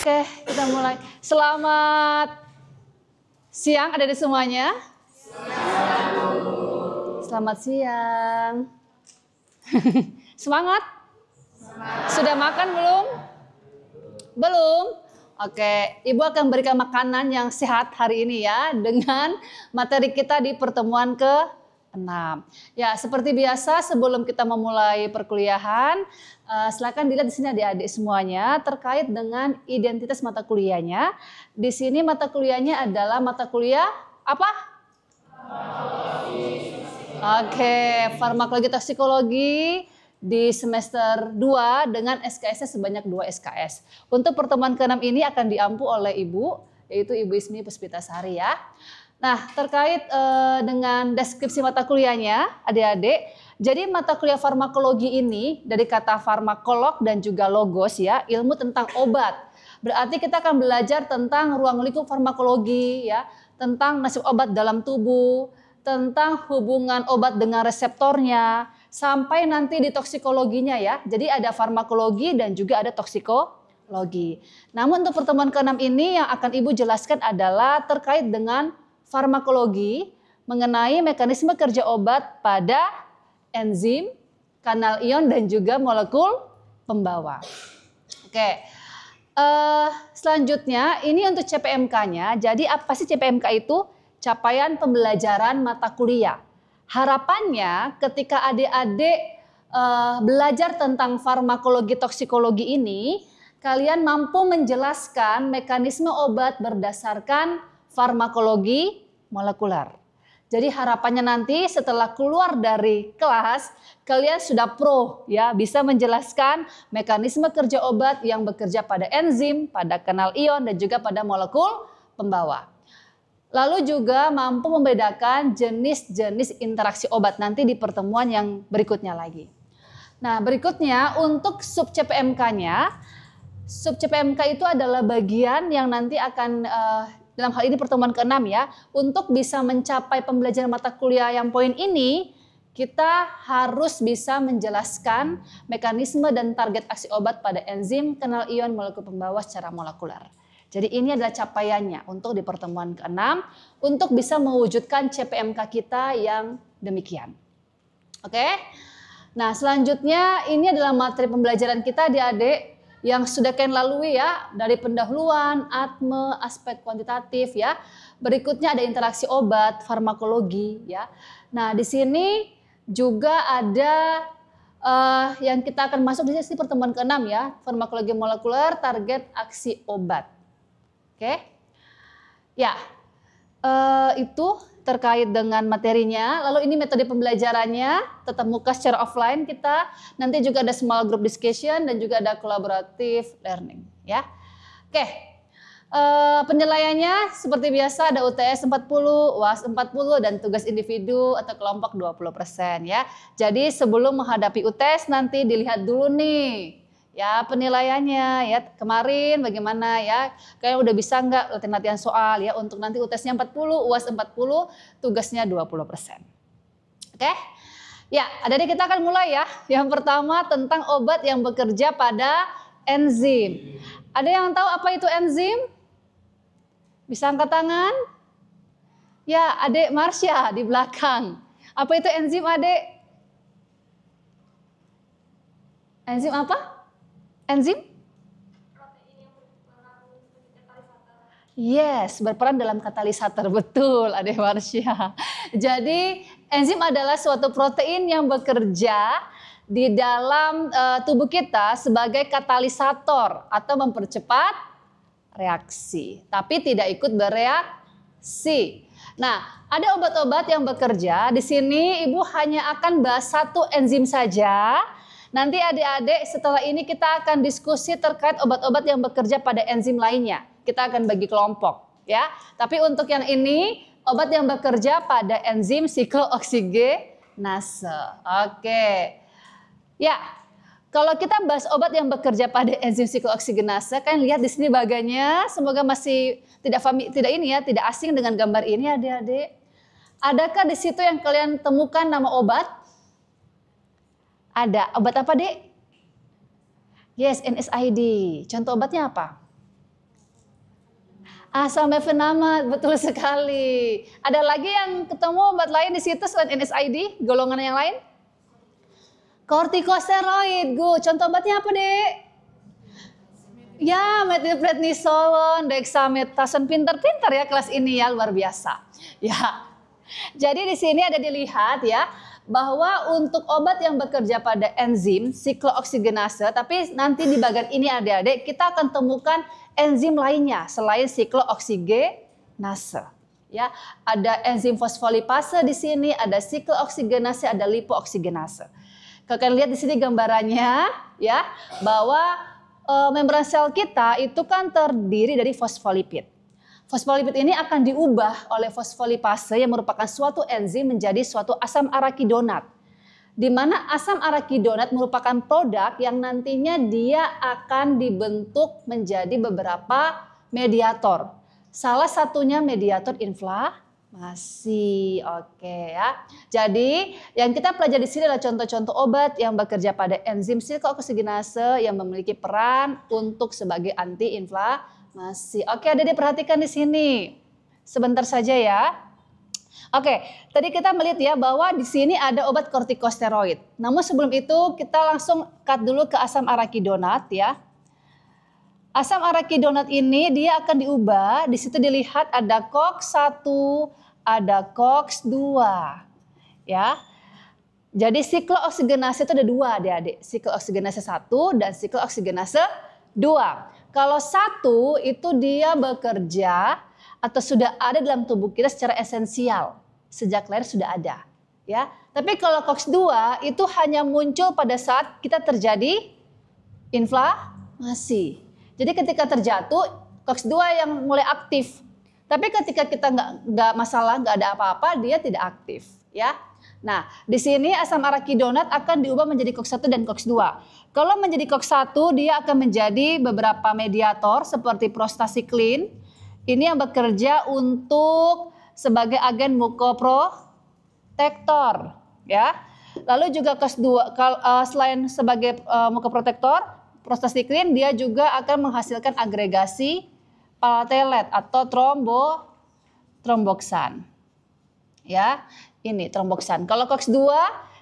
Oke, kita mulai. Selamat siang adik-adik semuanya. Selamat siang. Semangat? Sudah makan belum? Belum? Oke, Ibu akan berikan makanan yang sehat hari ini ya dengan materi kita di pertemuan ke-6. Ya, seperti biasa sebelum kita memulai perkuliahan, silakan dilihat di sini adik-adik semuanya terkait dengan identitas mata kuliahnya. Di sini mata kuliahnya adalah mata kuliah apa? Oke, farmakologi toksikologi di semester 2 dengan SKS-nya sebanyak 2 SKS. Untuk pertemuan ke-6 ini akan diampu oleh Ibu, yaitu Ibu Ismi Puspitasari ya. Nah, terkait dengan deskripsi mata kuliahnya, adik-adik, jadi mata kuliah farmakologi ini dari kata farmakolog dan juga logos ya, ilmu tentang obat. Berarti kita akan belajar tentang ruang lingkup farmakologi ya, tentang nasib obat dalam tubuh, tentang hubungan obat dengan reseptornya, sampai nanti di toksikologinya ya. Jadi ada farmakologi dan juga ada toksikologi. Namun untuk pertemuan ke-6 ini yang akan Ibu jelaskan adalah terkait dengan farmakologi mengenai mekanisme kerja obat pada enzim, kanal ion dan juga molekul pembawa. Oke. Selanjutnya ini untuk CPMK-nya. Jadi apa sih CPMK itu? Capaian pembelajaran mata kuliah. Harapannya ketika adik-adik belajar tentang farmakologi toksikologi ini, kalian mampu menjelaskan mekanisme obat berdasarkan farmakologi molekuler. Jadi harapannya nanti setelah keluar dari kelas, kalian sudah pro ya, bisa menjelaskan mekanisme kerja obat yang bekerja pada enzim, pada kanal ion dan juga pada molekul pembawa. Lalu juga mampu membedakan jenis-jenis interaksi obat nanti di pertemuan yang berikutnya lagi. Nah, berikutnya untuk sub CPMK-nya, sub CPMK itu adalah bagian yang nanti akan dalam hal ini pertemuan ke-6 ya, untuk bisa mencapai pembelajaran mata kuliah yang poin ini, kita harus bisa menjelaskan mekanisme dan target aksi obat pada enzim, kanal ion, molekul pembawa secara molekuler. Jadi ini adalah capaiannya untuk di pertemuan ke-6 untuk bisa mewujudkan CPMK kita yang demikian. Oke. Nah, selanjutnya ini adalah materi pembelajaran kita adik-adik yang sudah kalian lalui ya, dari pendahuluan, atme, aspek kuantitatif ya. Berikutnya ada interaksi obat, farmakologi ya. Nah, di sini juga ada yang kita akan masuk di sini pertemuan ke-6 ya, farmakologi molekuler, target aksi obat. Oke. Ya. Itu terkait dengan materinya. Lalu ini metode pembelajarannya, tetap muka secara offline kita. Nanti juga ada small group discussion dan juga ada collaborative learning ya. Oke. Penilaiannya seperti biasa ada UTS 40, UAS 40 dan tugas individu atau kelompok 20% ya. Jadi sebelum menghadapi UTS nanti dilihat dulu nih ya penilaiannya ya, kemarin bagaimana ya, kalian udah bisa nggak latihan soal ya, untuk nanti UTS-nya 40, UAS 40, tugasnya 20%. Oke? Ya, adik-adik kita akan mulai ya. Yang pertama tentang obat yang bekerja pada enzim. Ada yang tahu apa itu enzim? Bisa angkat tangan? Ya, adik Marsha di belakang. Apa itu enzim adik? Enzim apa? Enzim? Yes, berperan dalam katalisator. Betul, Adek Marsha. Jadi, enzim adalah suatu protein yang bekerja di dalam tubuh kita sebagai katalisator atau mempercepat reaksi, tapi tidak ikut bereaksi. Nah, ada obat-obat yang bekerja. Di sini Ibu hanya akan bahas satu enzim saja. Nanti adik-adik setelah ini kita akan diskusi terkait obat-obat yang bekerja pada enzim lainnya. Kita akan bagi kelompok ya. Tapi untuk yang ini obat yang bekerja pada enzim siklooksiggenase. Oke. Ya. Kalau kita bahas obat yang bekerja pada enzim siklooksiggenase, kalian lihat di sini bagannya, semoga masih tidak asing dengan gambar ini adik-adik. Adakah di situ yang kalian temukan nama obat? Ada. Obat apa, Dek? Yes, NSAID. Contoh obatnya apa? Asam mefenamat, betul sekali. Ada lagi yang ketemu obat lain di situ selain NSAID, golongan yang lain? Kortikosteroid, Gu. Contoh obatnya apa, Dek? Ya, metilprednisolon, dexamethasone. Pintar-pintar ya kelas ini ya, luar biasa. Ya. Jadi di sini ada dilihat ya, bahwa untuk obat yang bekerja pada enzim siklooksigenase, tapi nanti di bagian ini adik-adik kita akan temukan enzim lainnya selain siklooksigenase. Ya, ada enzim fosfolipase di sini, ada siklooksigenase, ada lipooksigenase. Kalian lihat di sini gambarannya ya, bahwa membran sel kita itu kan terdiri dari fosfolipid. Fosfolipid ini akan diubah oleh fosfolipase yang merupakan suatu enzim menjadi suatu asam arakidonat. Di mana asam arakidonat merupakan produk yang nantinya dia akan dibentuk menjadi beberapa mediator. Salah satunya mediator inflamasi. Oke ya. Jadi yang kita pelajari di sini adalah contoh-contoh obat yang bekerja pada enzim siklooksigenase yang memiliki peran untuk sebagai anti-inflamasi. Oke, Adik perhatikan di sini. Sebentar saja ya. Oke, tadi kita melihat ya bahwa di sini ada obat kortikosteroid. Namun sebelum itu kita langsung cut dulu ke asam arakidonat ya. Asam arakidonat ini dia akan diubah. Di situ dilihat ada COX-1, ada COX-2. Ya. Jadi siklooksigenase itu ada dua adik-adik. Siklooksigenase 1 dan siklooksigenase 2. Kalau 1 itu dia bekerja atau sudah ada dalam tubuh kita secara esensial. Sejak lahir sudah ada. Ya. Tapi kalau COX-2 itu hanya muncul pada saat kita terjadi inflamasi. Jadi ketika terjatuh, COX-2 yang mulai aktif. Tapi ketika kita nggak masalah, nggak ada apa-apa, dia tidak aktif. Ya. Nah, di sini asam arakidonat akan diubah menjadi COX-1 dan COX-2. Kalau menjadi COX-1, dia akan menjadi beberapa mediator seperti prostasiklin. Ini yang bekerja untuk sebagai agen mukoprotektor. Ya. Lalu juga COX-2, selain sebagai mukoprotektor, prostasiklin dia juga akan menghasilkan agregasi platelet atau tromboksan. Ya, ini tromboksan. Kalau COX-2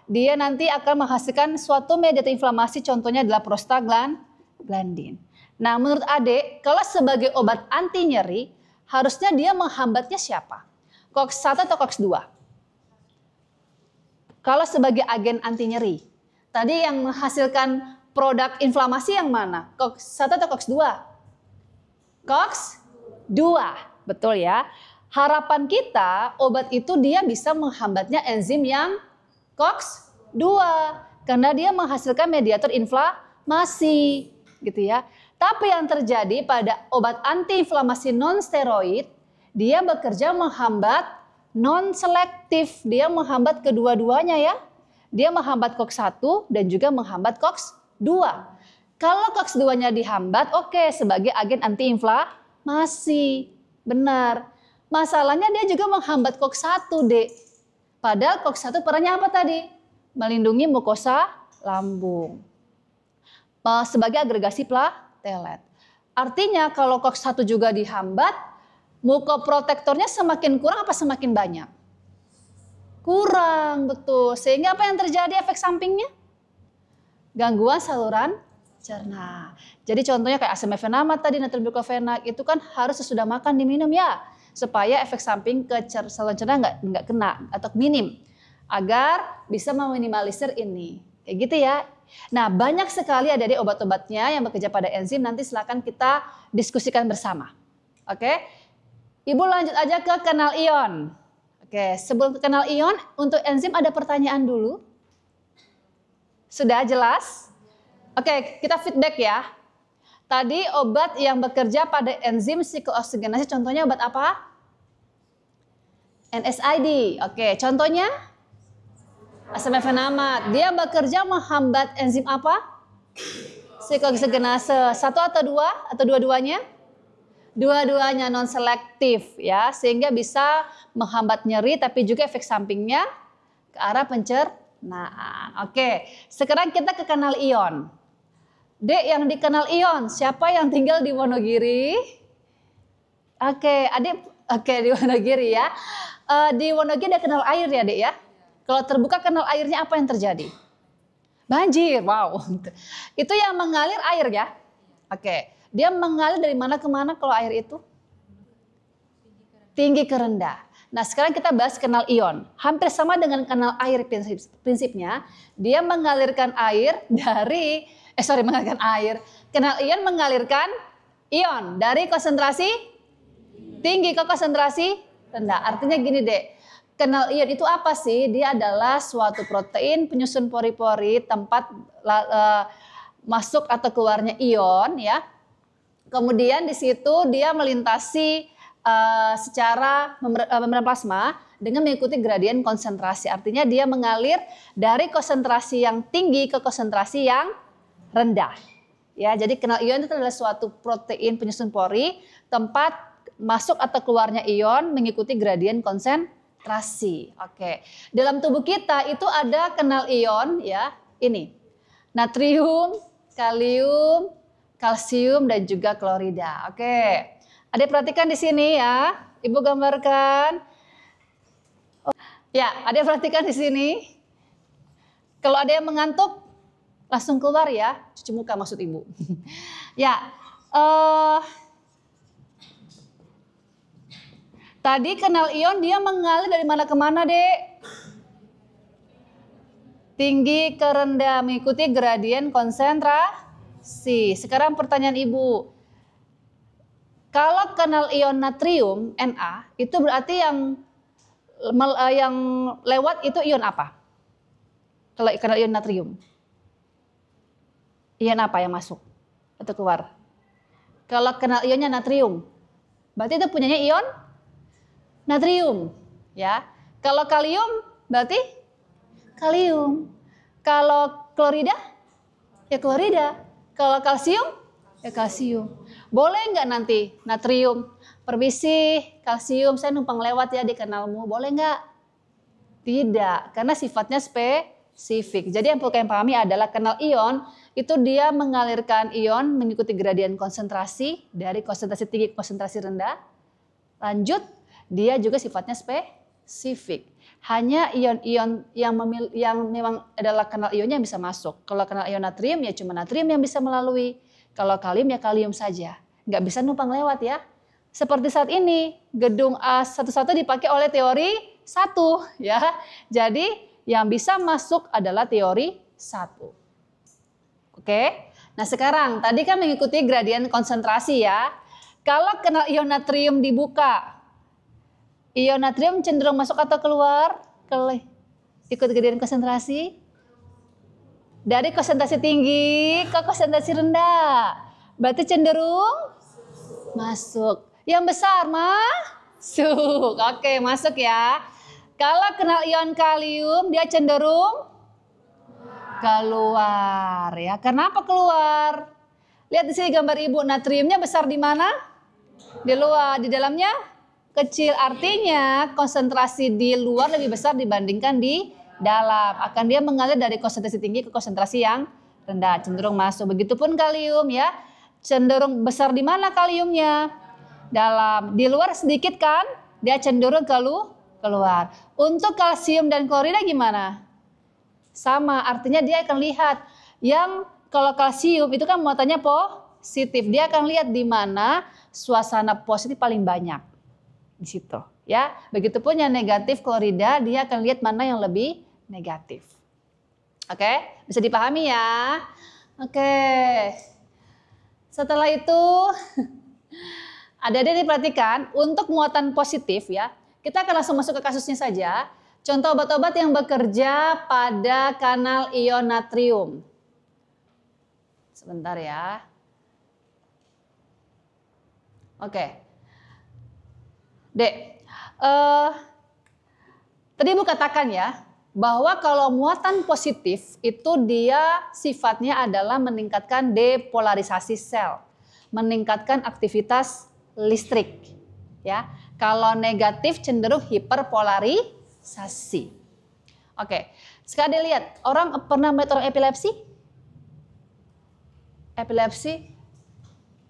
dia nanti akan menghasilkan suatu mediator inflamasi, contohnya adalah prostaglandin. Nah, menurut Adik, kalau sebagai obat anti nyeri, harusnya dia menghambatnya siapa? COX-1 atau COX-2? Kalau sebagai agen anti nyeri, tadi yang menghasilkan produk inflamasi yang mana? COX-1 atau COX-2? COX-2, betul ya. Harapan kita obat itu dia bisa menghambatnya enzim yang COX-2 karena dia menghasilkan mediator inflamasi, gitu ya. Tapi yang terjadi pada obat antiinflamasi non-steroid, dia bekerja menghambat non-selektif. Dia menghambat kedua-duanya ya. Dia menghambat COX-1 dan juga menghambat COX-2. Kalau COX-2-nya dihambat, oke, sebagai agen antiinflamasi. Benar. Masalahnya dia juga menghambat COX-1, Dek. Padahal COX-1 perannya apa tadi? Melindungi mukosa lambung. Sebagai agregasi platelet. Artinya kalau COX-1 juga dihambat, mukoprotektornya semakin kurang apa semakin banyak? Kurang, betul. Sehingga apa yang terjadi efek sampingnya? Gangguan saluran cerna. Jadi contohnya kayak asam mefenamat tadi, natriumbiklofenak, itu kan harus sesudah makan diminum ya. Supaya efek samping ke saluran cerna nggak kena atau minim. Agar bisa meminimalisir ini. Kayak gitu ya. Nah, banyak sekali ada di obat-obatnya yang bekerja pada enzim. Nanti silakan kita diskusikan bersama. Oke. Ibu lanjut aja ke kanal ion. Oke, sebelum ke kanal ion, untuk enzim ada pertanyaan dulu. Sudah jelas? Oke, kita feedback ya. Tadi obat yang bekerja pada enzim siklooksigenase, contohnya obat apa? NSAID. Oke, contohnya? Asam mefenamat. Dia bekerja menghambat enzim apa? Siklooksigenase. Satu atau dua? Atau dua-duanya? Dua-duanya non-selektif ya. Sehingga bisa menghambat nyeri tapi juga efek sampingnya ke arah pencernaan. Oke, sekarang kita ke kanal ion. Dek, yang di kanal ion, siapa yang tinggal di Wonogiri? Oke, adik, oke di Wonogiri ya. Di Wonogiri ada kanal air ya, adik ya. Kalau terbuka kanal airnya apa yang terjadi? Banjir, wow. Itu yang mengalir air ya. Oke, dia mengalir dari mana ke mana kalau air itu? Tinggi ke rendah. Nah sekarang kita bahas kanal ion. Hampir sama dengan kanal air prinsipnya. Dia mengalirkan air dari, mengalirkan air. Kanal ion mengalirkan ion dari konsentrasi tinggi ke konsentrasi rendah. Artinya gini dek, kanal ion itu apa sih? Dia adalah suatu protein penyusun pori-pori tempat masuk atau keluarnya ion ya. Kemudian di situ dia melintasi secara membran plasma dengan mengikuti gradien konsentrasi. Artinya dia mengalir dari konsentrasi yang tinggi ke konsentrasi yang rendah. Ya, jadi kanal ion itu adalah suatu protein penyusun pori tempat masuk atau keluarnya ion mengikuti gradien konsentrasi. Oke. Dalam tubuh kita itu ada kanal ion ya, ini. Natrium, kalium, kalsium dan juga klorida. Oke. Adik perhatikan di sini ya. Ibu gambarkan. Ya, adik perhatikan di sini. Kalau ada yang mengantuk langsung keluar ya, cuci muka maksud ibu. Ya. Tadi kanal ion dia mengalir dari mana ke mana, Dek? Tinggi ke rendah mengikuti gradien konsentrasi. Sekarang pertanyaan Ibu. Kalau kanal ion natrium Na, itu berarti yang lewat itu ion apa? Kalau kanal ion natrium. Ion apa yang masuk atau keluar? Kalau kanal ionnya natrium, berarti itu punyanya ion natrium, ya. Kalau kalium berarti kalium. Kalau klorida ya klorida. Kalau kalsium ya kalsium. Boleh nggak nanti natrium, permisi kalsium saya numpang lewat ya di kanalmu, boleh nggak? Tidak, karena sifatnya spesifik. Jadi yang perlu kalian pahami adalah kanal ion itu dia mengalirkan ion mengikuti gradien konsentrasi dari konsentrasi tinggi ke konsentrasi rendah. Lanjut, dia juga sifatnya spesifik. Hanya ion-ion yang memang adalah kanal ionnya yang bisa masuk. Kalau kanal ion natrium ya cuma natrium yang bisa melalui. Kalau kalium ya kalium saja. Nggak bisa numpang lewat ya. Seperti saat ini, gedung A11 dipakai oleh teori 1 ya. Jadi yang bisa masuk adalah teori 1. Oke. Nah, sekarang tadi kan mengikuti gradien konsentrasi ya. Kalau kanal ion natrium dibuka, ion natrium cenderung masuk atau keluar? Ikut gradien konsentrasi. Dari konsentrasi tinggi ke konsentrasi rendah. Berarti cenderung masuk. Yang besar masuk. Oke, masuk ya. Kalau kanal ion kalium dia cenderung keluar ya. Kenapa keluar? Lihat di sini gambar ibu, natriumnya besar di mana? Di luar, di dalamnya kecil. Artinya konsentrasi di luar lebih besar dibandingkan di dalam. Akan dia mengalir dari konsentrasi tinggi ke konsentrasi yang rendah, cenderung masuk. Begitupun kalium ya. Cenderung besar di mana kaliumnya? Dalam. Di luar sedikit kan? Dia cenderung keluar. Untuk kalsium dan klorida gimana? Sama, artinya dia akan lihat yang kalau kalsium itu kan muatannya positif. Dia akan lihat di mana suasana positif paling banyak. Di situ ya. Begitupun yang negatif klorida dia akan lihat mana yang lebih negatif. Oke, bisa dipahami ya. Oke. Setelah itu ada diperhatikan untuk muatan positif ya. Kita akan langsung masuk ke kasusnya saja. Contoh obat-obat yang bekerja pada kanal ion natrium. Sebentar ya. Oke. Dek, tadi Ibu katakan ya, bahwa kalau muatan positif itu dia sifatnya adalah meningkatkan depolarisasi sel, meningkatkan aktivitas listrik. Ya, kalau negatif cenderung hiperpolarisasi. Oke, sekarang dilihat orang pernah melihat orang epilepsi? Epilepsi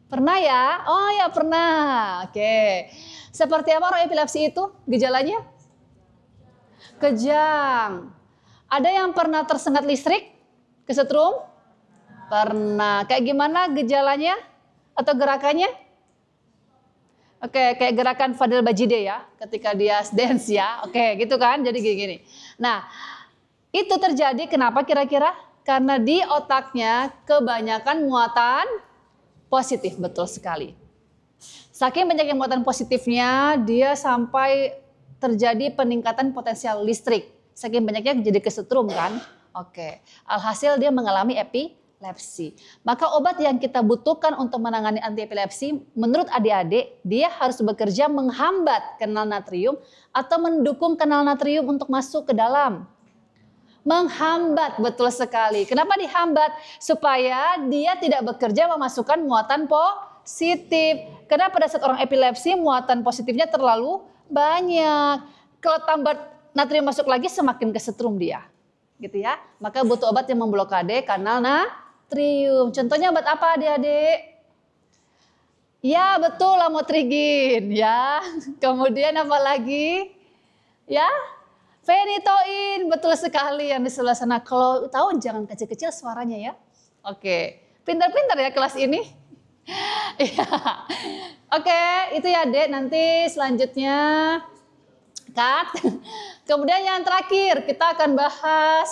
Pernah ya? Oh ya pernah. Oke. Seperti apa orang epilepsi itu gejalanya? Kejang. Ada yang pernah tersengat listrik? Kesetrum? Pernah. Kayak gimana gejalanya atau gerakannya? Oke, kayak gerakan Fadil Bajide ya, ketika dia dance ya. Oke, gitu kan? Jadi gini. Nah, itu terjadi kenapa kira-kira? Karena di otaknya kebanyakan muatan positif, betul sekali. Saking banyaknya muatan positifnya, dia sampai terjadi peningkatan potensial listrik. Saking banyaknya jadi kesetrum kan? Oke, alhasil dia mengalami epilepsi. Maka obat yang kita butuhkan untuk menangani anti epilepsi, menurut adik-adik, dia harus bekerja menghambat kanal natrium atau mendukung kanal natrium untuk masuk ke dalam. Menghambat, betul sekali. Kenapa dihambat? Supaya dia tidak bekerja memasukkan muatan positif. Karena pada saat orang epilepsi muatan positifnya terlalu banyak. Kalau tambah natrium masuk lagi semakin kesetrum dia. Gitu ya. Maka butuh obat yang memblokade kanal natrium. Contohnya obat apa adik-adik? Ya betul, lamotrigin ya. Kemudian apa lagi? Ya, Phenytoin, betul sekali yang di sebelah sana. Kalau tahu jangan kecil-kecil suaranya ya. Oke, pintar-pintar ya kelas ini. Iya. Oke, itu ya Dek. Nanti selanjutnya cut. Kemudian yang terakhir kita akan bahas,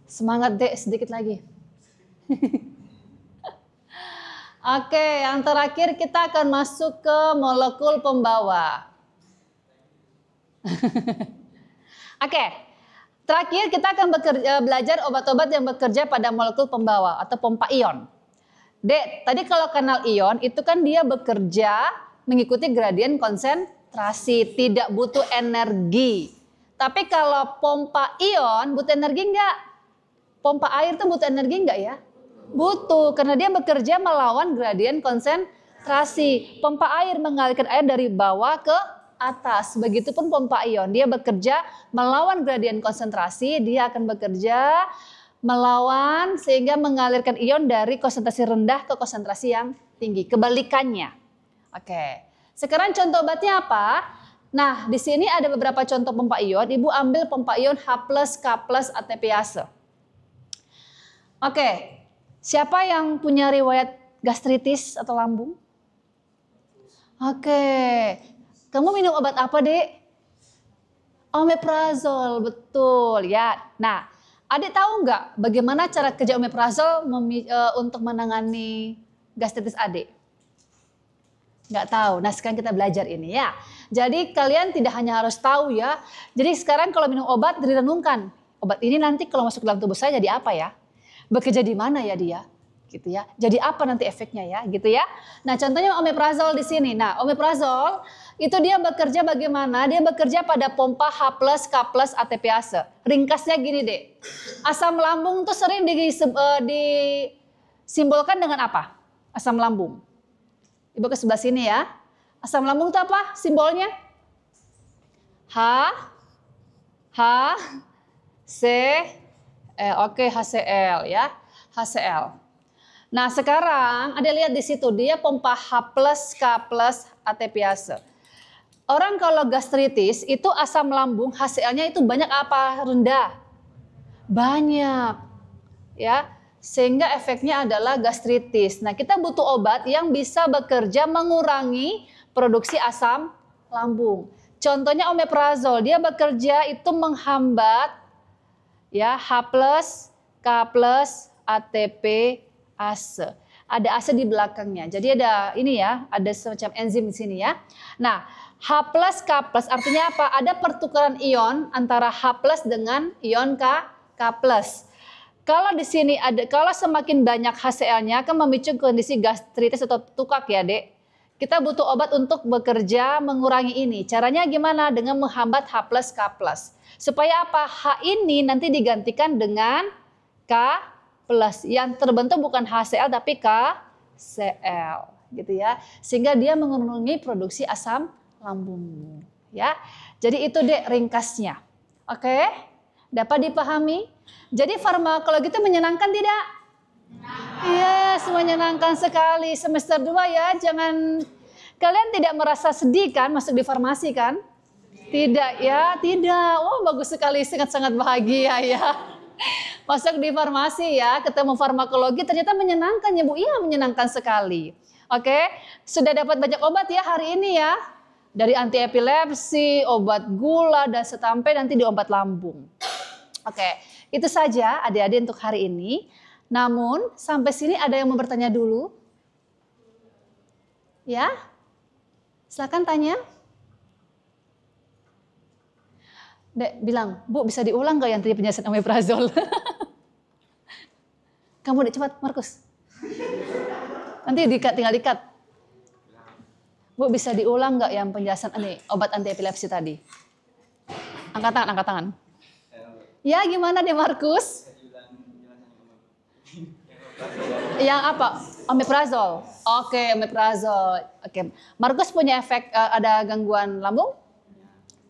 semangat Dek sedikit lagi. Oke, yang terakhir kita akan masuk ke molekul pembawa. Oke, terakhir kita akan belajar obat-obat yang bekerja pada molekul pembawa atau pompa ion. Dek, tadi kalau kanal ion itu kan dia bekerja mengikuti gradien konsentrasi, tidak butuh energi. Tapi kalau pompa ion butuh energi enggak? Pompa air tuh butuh energi enggak ya? Butuh, karena dia bekerja melawan gradien konsentrasi. Pompa air mengalirkan air dari bawah ke atas. Begitupun pompa ion, dia bekerja melawan gradien konsentrasi, dia akan bekerja melawan sehingga mengalirkan ion dari konsentrasi rendah ke konsentrasi yang tinggi. Kebalikannya. Oke. Sekarang contoh obatnya apa? Nah, di sini ada beberapa contoh pompa ion. Ibu ambil pompa ion H+, K+, ATPase. Oke. Siapa yang punya riwayat gastritis atau lambung? Oke. Kamu minum obat apa, Dek? Omeprazol, betul ya. Nah, Adik tahu nggak bagaimana cara kerja omeprazol untuk menangani gastritis Adik? Nggak tahu. Nah, sekarang kita belajar ini ya. Jadi kalian tidak hanya harus tahu ya. Jadi sekarang kalau minum obat direnungkan. Obat ini nanti kalau masuk ke dalam tubuh saya jadi apa ya? Bekerja di mana ya dia? Gitu ya. Jadi apa nanti efeknya ya? Gitu ya. Nah, contohnya omeprazol di sini. Nah, omeprazol itu dia bekerja bagaimana? Dia bekerja pada pompa H+, K+, ATPase. Ringkasnya gini, Dek. Asam lambung tuh sering disimbolkan dengan apa? Asam lambung. Ibu ke sebelah sini ya. Asam lambung itu apa simbolnya? HCl. Oke, HCl ya. HCl. Nah, sekarang ada lihat di situ dia pompa H+, K+, ATPase. Orang kalau gastritis itu asam lambung HCl-nya itu banyak apa? Rendah. Banyak. Ya. Sehingga efeknya adalah gastritis. Nah, kita butuh obat yang bisa bekerja mengurangi produksi asam lambung. Contohnya omeprazol, dia bekerja itu menghambat ya H+, K+, ATPase. Ada ase di belakangnya. Jadi ada ini ya, ada semacam enzim di sini ya. Nah, H+, K+, artinya apa? Ada pertukaran ion antara H+ dengan ion K+. Kalau di sini ada, kalau semakin banyak HCl-nya akan memicu kondisi gastritis atau tukak ya, Dek. Kita butuh obat untuk bekerja mengurangi ini. Caranya gimana? Dengan menghambat H+, K+. Supaya apa? H ini nanti digantikan dengan K+. Yang terbentuk bukan HCl tapi KCl, gitu ya. Sehingga dia mengurangi produksi asam lambung, ya. Jadi itu, Dek, ringkasnya. Oke? Dapat dipahami? Jadi farmakologi itu menyenangkan tidak? Yes, menyenangkan sekali. Semester 2 ya, jangan kalian tidak merasa sedih kan masuk di farmasi kan? Tidak ya, tidak. Oh, bagus sekali, sangat-sangat bahagia ya. Masuk di farmasi ya, ketemu farmakologi ternyata menyenangkan ya Bu. Iya, menyenangkan sekali. Oke, sudah dapat banyak obat ya hari ini ya. Dari anti epilepsi, obat gula, dan sampai nanti di obat lambung. Oke, itu saja adik-adik untuk hari ini. Namun, sampai sini ada yang mau bertanya dulu? Ya? Silakan tanya. Dek bilang, Bu bisa diulang gak yang tadi penjelasan omeprazol? Kamu Dek cepat, Markus. Nanti tinggal dikat. Bu bisa diulang gak yang penjelasan ini, obat anti epilepsi tadi? Angkat tangan, angkat tangan. Ya gimana deh Markus? Yang apa? Omeprazol. Oke, omeprazol. Oke. Markus punya efek ada gangguan lambung?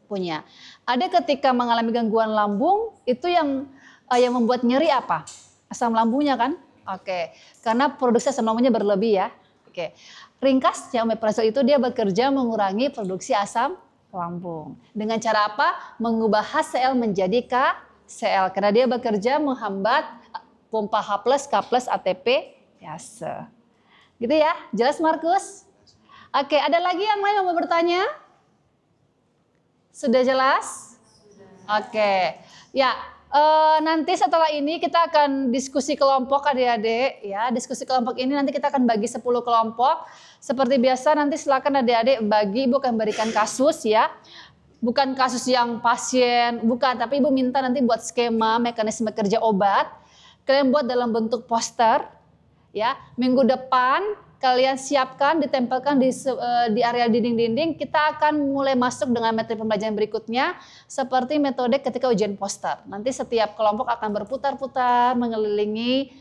Punya. Ada ketika mengalami gangguan lambung itu yang membuat nyeri apa? Asam lambungnya kan? Oke. Karena produksi asam lambungnya berlebih ya. Oke. Ringkasnya omeprazol itu dia bekerja mengurangi produksi asam lambung. Dengan cara apa? Mengubah HCl menjadi KCl. Karena dia bekerja menghambat pompa H+, K+, ATP, yase. Gitu ya, jelas Markus? Oke, ada lagi yang lain yang mau bertanya? Sudah jelas? Oke, ya nanti setelah ini kita akan diskusi kelompok adik-adik. Ya, diskusi kelompok ini nanti kita akan bagi 10 kelompok. Seperti biasa nanti silakan adik-adik bagi, Ibu akan berikan kasus ya. Bukan kasus yang pasien, bukan, tapi Ibu minta nanti buat skema mekanisme kerja obat. Kalian buat dalam bentuk poster, ya. Minggu depan kalian siapkan, ditempelkan di area dinding-dinding. Kita akan mulai masuk dengan materi pembelajaran berikutnya, seperti metode ketika ujian poster. Nanti setiap kelompok akan berputar-putar mengelilingi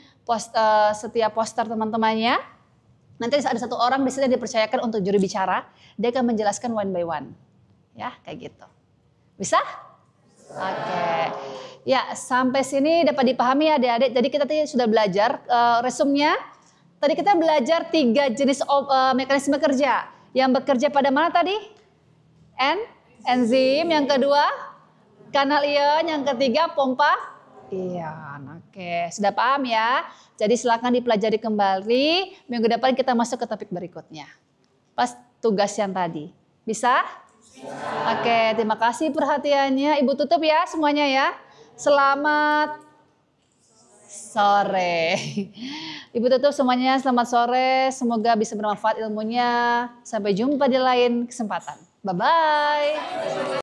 setiap poster teman-temannya. Nanti ada satu orang di sini dipercayakan untuk juri bicara, dia akan menjelaskan one by one, ya kayak gitu. Bisa? Oke. Ya, sampai sini dapat dipahami ya adik-adik. Jadi kita tadi sudah belajar resumnya. Tadi kita belajar 3 jenis mekanisme kerja. Yang bekerja pada mana tadi? Enzim. Yang kedua, kanal ion. Yang ketiga, pompa ion. Oke, sudah paham ya? Jadi silakan dipelajari kembali. Minggu depan kita masuk ke topik berikutnya. Pas tugas yang tadi. Bisa? Oke, terima kasih perhatiannya. Ibu tutup ya semuanya ya. Selamat sore. Ibu tutup semuanya, selamat sore. Semoga bisa bermanfaat ilmunya. Sampai jumpa di lain kesempatan. Bye-bye.